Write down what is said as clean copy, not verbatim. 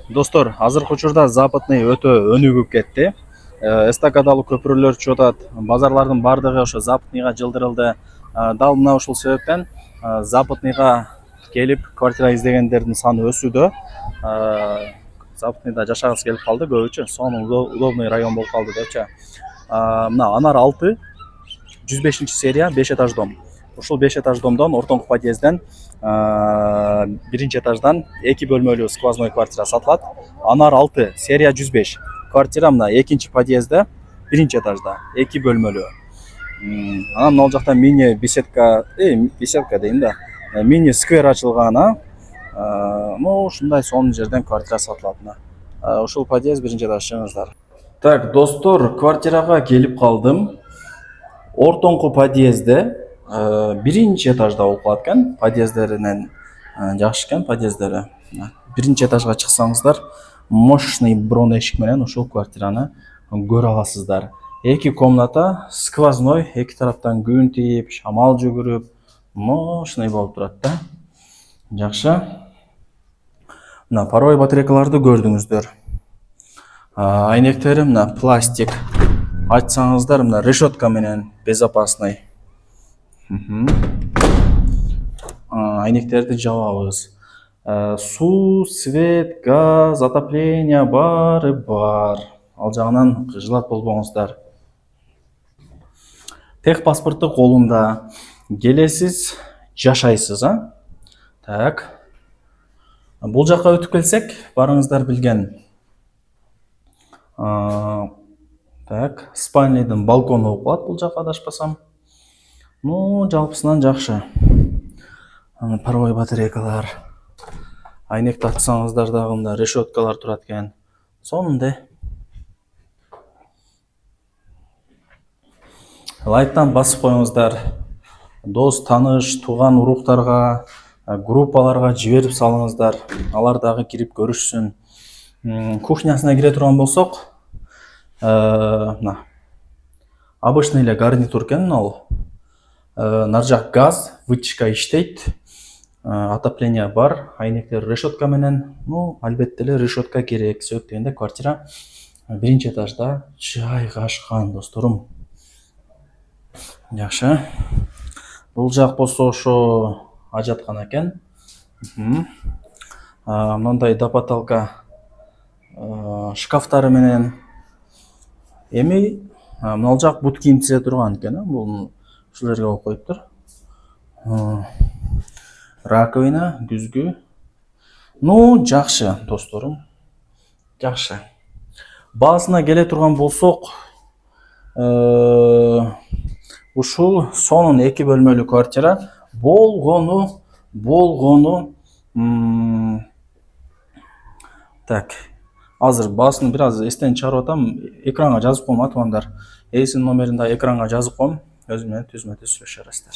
Достор, азыркы учурда западный өтө өнүгүп кетти. Эстакадалуу көпүрөлөр чыгып атат. Базарлардын баардыгы ошо западныйга жылдырылды. Дал мына ушул себептен западныйга келип квартира издегендердин саны өсүүдө. Западныйда жашагысы келип калды көбүчө. Сонун удобный район болуп калды депчи. Мына Анар 6 105 серия 5 этаж дом. Ушул 5 этаж домдон ортоңку подъезден биринчи этаждан 2 бөлмөлүү сквозной квартира сатылат. Анар 6 серия 105 квартира мына экинчи подъездде биринчи этажда 2 бөлмөлүү. Анан ал жакта мини беседка дейм да. Мини сквер ачылган. Ушундай сонун жерден квартира сатылат. Ушул подъезд биринчи этаж чыгыңыздар. Так, достор, квартирага келип калдым. Ортоңку подъездде биринчи этажда болуп калат экен. Подъездеринен жакшы экен подъездери. Биринчи этажга чыксаңыздар, мощный бронь эшик менен ушул квартираны көрө аласыздар. 2 комната, сквозной, эки тараптан күн тийип, шамал жүгүрүп, мощный болуп турат да. Жакшы. Мына паровой батарейкаларды көрдүңүздөр. Айнектери мына пластик. Айтсаңыздар, мына решетка менен безопасный. Айнектерди жабабыз. Суу, свет, газ, отопление бары бар. Ал жагынан кыжылат болбоңуздар. Тех паспортту колунда. Келесиз, жашайсыз, Так. Бул жакка өтүп келсек, барыңыздар билген. Так, спальныйдын балкону болуп калат бул жакка адашпасам. Жалпысынан жакшы. Паровой батарейкалар. Айнекти ачсаңыздар дагы мында решеткалар турат экен. Сонундай. Лайктан басып коюңуздар. Дос, таныш, тууган уруктарга, группаларга жиберип салыңыздар. Алар дагы кирип көрүшсүн. Кухнясына кире турган болсок, обычный эле гарнитур экен ал. Нар жак газ, вытяжка иштейт. Отопление бар, айнектер решетка менен. Албетте эле решетка керек. Сөйт дегенде квартира биринчи этажда жайгашкан, досторум. Жакшы. Бул жак болсо ошо ажаткана экен. Мындай допоталка шкафтары менен. Эми мына жак бут кийим тизе турган экен, бул ушул жерге коюп коюптур. Раковина, күзгү. Жакшы, досторум. Жакшы. Баасына келе турган болсок, ушул сонун 2 бөлмөлүү квартира болгону. Так. Азыр баасын бир аз эстен чыгарып атам, экранга жазып коем, атымандар. Эсин номерин да экранга жазып коем. Өзү менен түзмө-түз сүйлөшө бересиздер.